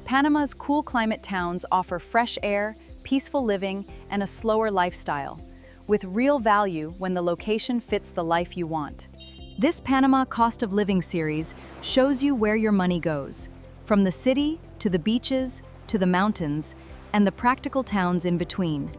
Panama's cool climate towns offer fresh air, peaceful living, and a slower lifestyle, with real value when the location fits the life you want. This Panama Cost of Living series shows you where your money goes, from the city to the beaches to the mountains and the practical towns in between.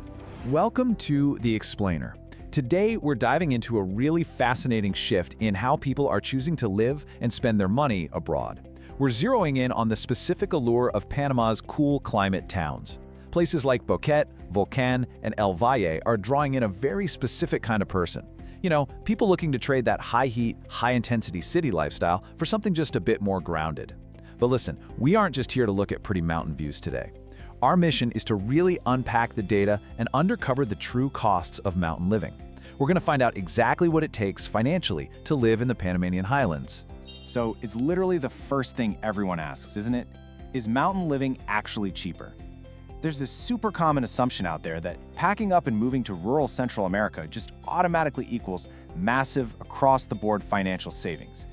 Welcome to The Explainer. Today, we're diving into a really fascinating shift in how people are choosing to live and spend their money abroad. We're zeroing in on the specific allure of Panama's cool climate towns. Places like Boquete, Volcán, and El Valle are drawing in a very specific kind of person. You know, people looking to trade that high-heat, high-intensity city lifestyle for something just a bit more grounded. But listen, we aren't just here to look at pretty mountain views today. Our mission is to really unpack the data and uncover the true costs of mountain living. We're going to find out exactly what it takes financially to live in the Panamanian Highlands. So it's literally the first thing everyone asks, isn't it? Is mountain living actually cheaper? There's this super common assumption out there that packing up and moving to rural Central America just automatically equals massive across-the-board financial savings.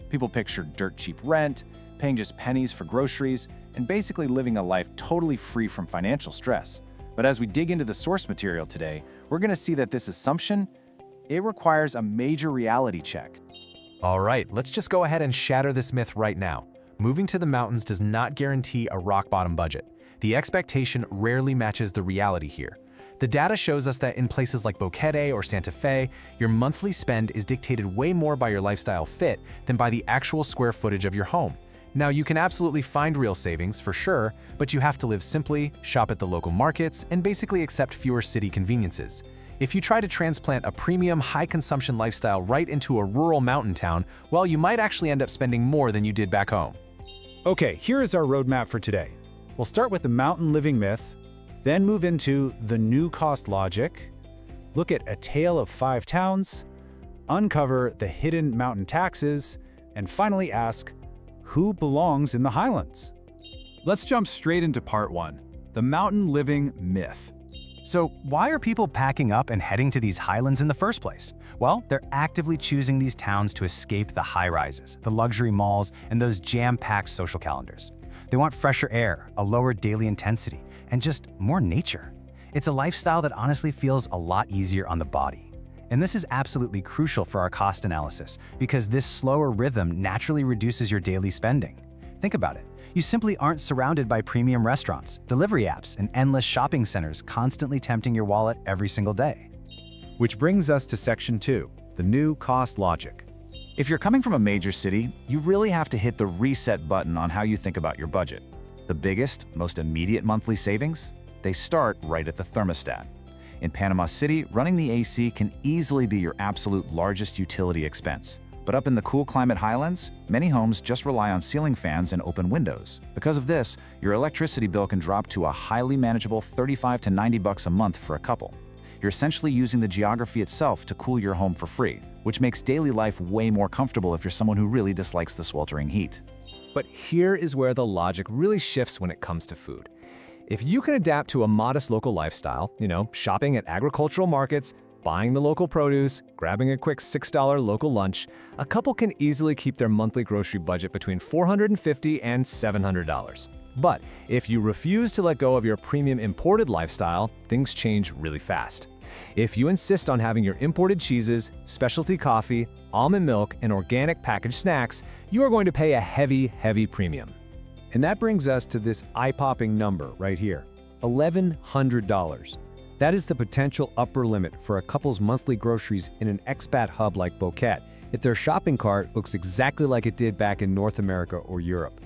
People picture dirt cheap rent, paying just pennies for groceries, and basically living a life totally free from financial stress. But as we dig into the source material today, we're going to see that this assumption, it requires a major reality check. All right, let's just go ahead and shatter this myth right now. Moving to the mountains does not guarantee a rock-bottom budget. The expectation rarely matches the reality here. The data shows us that in places like Boquete or Santa Fe, your monthly spend is dictated way more by your lifestyle fit than by the actual square footage of your home. Now, you can absolutely find real savings, for sure, but you have to live simply, shop at the local markets, and basically accept fewer city conveniences. If you try to transplant a premium, high-consumption lifestyle right into a rural mountain town, well, you might actually end up spending more than you did back home. Okay, here is our roadmap for today. We'll start with the mountain living myth, then move into the new cost logic, look at a tale of 5 towns, uncover the hidden mountain taxes, and finally ask, who belongs in the Highlands? Let's jump straight into part 1, the mountain living myth. So why are people packing up and heading to these highlands in the first place? Well, they're actively choosing these towns to escape the high-rises, the luxury malls, and those jam-packed social calendars. They want fresher air, a lower daily intensity, and just more nature. It's a lifestyle that honestly feels a lot easier on the body. And this is absolutely crucial for our cost analysis because this slower rhythm naturally reduces your daily spending. Think about it. You simply aren't surrounded by premium restaurants, delivery apps, and endless shopping centers constantly tempting your wallet every single day. Which brings us to section 2, the new cost logic. If you're coming from a major city, you really have to hit the reset button on how you think about your budget. The biggest, most immediate monthly savings? They start right at the thermostat. In Panama City, running the AC can easily be your absolute largest utility expense. But up in the cool climate highlands, many homes just rely on ceiling fans and open windows. Because of this, your electricity bill can drop to a highly manageable $35 to $90 a month for a couple. You're essentially using the geography itself to cool your home for free, which makes daily life way more comfortable if you're someone who really dislikes the sweltering heat. But here is where the logic really shifts when it comes to food. If you can adapt to a modest local lifestyle, shopping at agricultural markets, buying the local produce, grabbing a quick $6 local lunch, a couple can easily keep their monthly grocery budget between $450 and $700. But if you refuse to let go of your premium imported lifestyle, things change really fast. If you insist on having your imported cheeses, specialty coffee, almond milk, and organic packaged snacks, you are going to pay a heavy, heavy premium. And that brings us to this eye-popping number right here, $1,100. That is the potential upper limit for a couple's monthly groceries in an expat hub like Boquete if their shopping cart looks exactly like it did back in North America or Europe.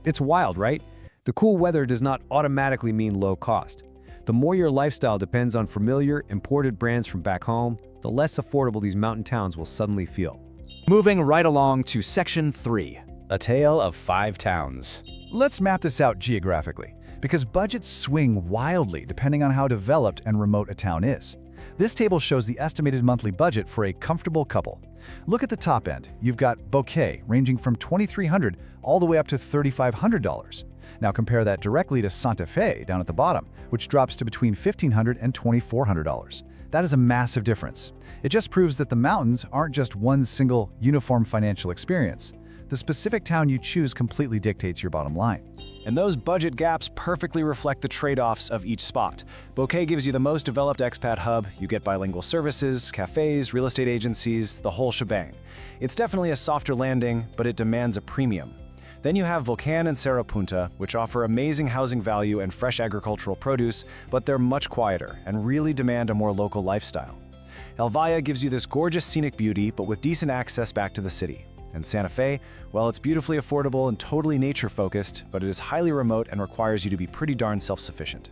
It's wild, right? The cool weather does not automatically mean low cost. The more your lifestyle depends on familiar, imported brands from back home, the less affordable these mountain towns will suddenly feel. Moving right along to section 3, A tale of 5 towns. Let's map this out geographically, because budgets swing wildly depending on how developed and remote a town is. This table shows the estimated monthly budget for a comfortable couple. Look at the top end. You've got Boquete ranging from $2,300 all the way up to $3,500. Now compare that directly to Santa Fe down at the bottom, which drops to between $1,500 and $2,400. That is a massive difference. It just proves that the mountains aren't just one single, uniform financial experience. The specific town you choose completely dictates your bottom line. And those budget gaps perfectly reflect the trade-offs of each spot. Boquete gives you the most developed expat hub. You get bilingual services, cafes, real estate agencies, the whole shebang. It's definitely a softer landing, but it demands a premium. Then you have Volcán and Cerro Punta, which offer amazing housing value and fresh agricultural produce, but they're much quieter and really demand a more local lifestyle. El Valle gives you this gorgeous scenic beauty, but with decent access back to the city. And Santa Fe, well, it's beautifully affordable and totally nature-focused, but it is highly remote and requires you to be pretty darn self-sufficient.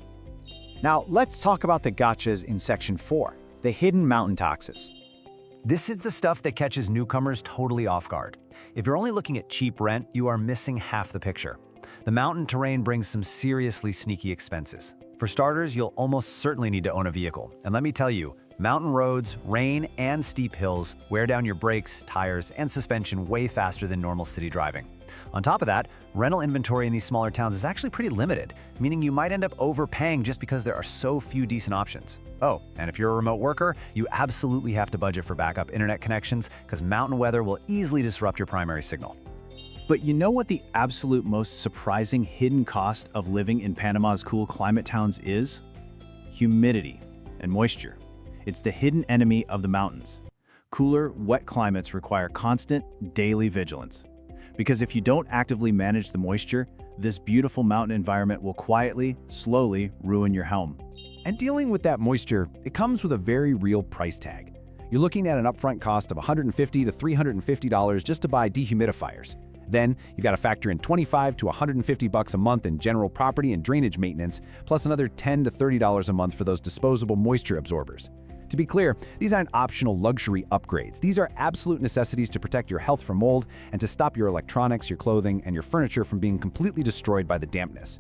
Now, let's talk about the gotchas in Section 4, the hidden mountain taxes. This is the stuff that catches newcomers totally off guard. If you're only looking at cheap rent, you are missing half the picture. The mountain terrain brings some seriously sneaky expenses. For starters, you'll almost certainly need to own a vehicle. And let me tell you, mountain roads, rain, and steep hills wear down your brakes, tires, and suspension way faster than normal city driving. On top of that, rental inventory in these smaller towns is actually pretty limited, meaning you might end up overpaying just because there are so few decent options. Oh, and if you're a remote worker, you absolutely have to budget for backup internet connections because mountain weather will easily disrupt your primary signal. But you know what the absolute most surprising hidden cost of living in Panama's cool climate towns is? Humidity and moisture. It's the hidden enemy of the mountains. Cooler, wet climates require constant, daily vigilance. Because if you don't actively manage the moisture, this beautiful mountain environment will quietly, slowly ruin your home. And dealing with that moisture, it comes with a very real price tag. You're looking at an upfront cost of $150 to $350 just to buy dehumidifiers. Then you've got to factor in $25 to $150 a month in general property and drainage maintenance, plus another $10 to $30 a month for those disposable moisture absorbers. To be clear, these aren't optional luxury upgrades. These are absolute necessities to protect your health from mold and to stop your electronics, your clothing, and your furniture from being completely destroyed by the dampness.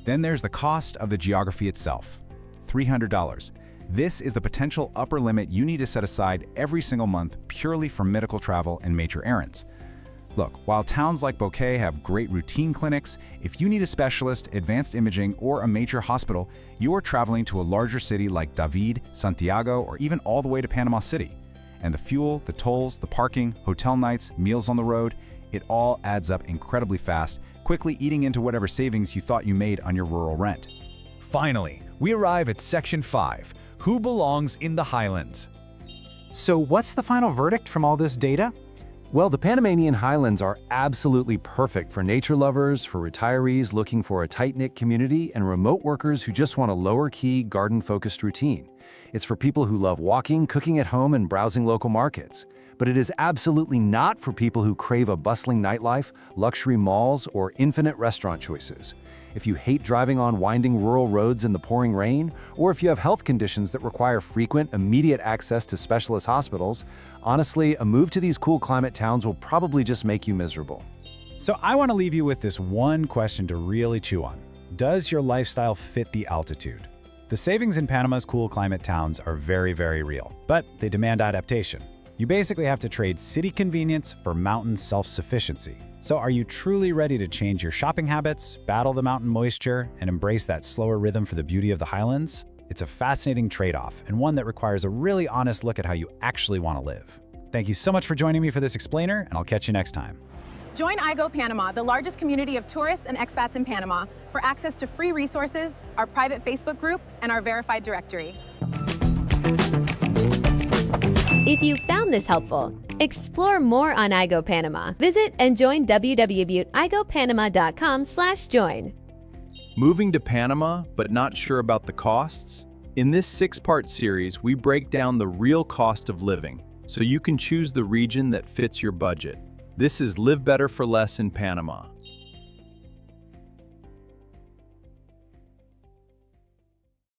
Then there's the cost of the geography itself, $300. This is the potential upper limit you need to set aside every single month purely for medical travel and major errands. Look, while towns like Boquete have great routine clinics, if you need a specialist, advanced imaging, or a major hospital, you're traveling to a larger city like David, Santiago, or even all the way to Panama City. And the fuel, the tolls, the parking, hotel nights, meals on the road, it all adds up incredibly fast, quickly eating into whatever savings you thought you made on your rural rent. Finally, we arrive at Section 5, who belongs in the Highlands? So what's the final verdict from all this data? Well, the Panamanian Highlands are absolutely perfect for nature lovers, for retirees looking for a tight-knit community, and remote workers who just want a lower-key, garden-focused routine. It's for people who love walking, cooking at home, and browsing local markets. But it is absolutely not for people who crave a bustling nightlife, luxury malls, or infinite restaurant choices. If you hate driving on winding rural roads in the pouring rain, or if you have health conditions that require frequent, immediate access to specialist hospitals, honestly, a move to these cool climate towns will probably just make you miserable. So I want to leave you with this one question to really chew on. Does your lifestyle fit the altitude? The savings in Panama's cool climate towns are very, very real, but they demand adaptation. You basically have to trade city convenience for mountain self-sufficiency. So are you truly ready to change your shopping habits, battle the mountain moisture, and embrace that slower rhythm for the beauty of the Highlands? It's a fascinating trade-off, and one that requires a really honest look at how you actually want to live. Thank you so much for joining me for this explainer, and I'll catch you next time. Join iGo Panama, the largest community of tourists and expats in Panama, for access to free resources, our private Facebook group, and our verified directory. If you found this helpful, explore more on iGo Panama. Visit and join www.igopanama.com/join. Moving to Panama, but not sure about the costs? In this 6-part series, we break down the real cost of living, so you can choose the region that fits your budget. This is Live Better for Less in Panama.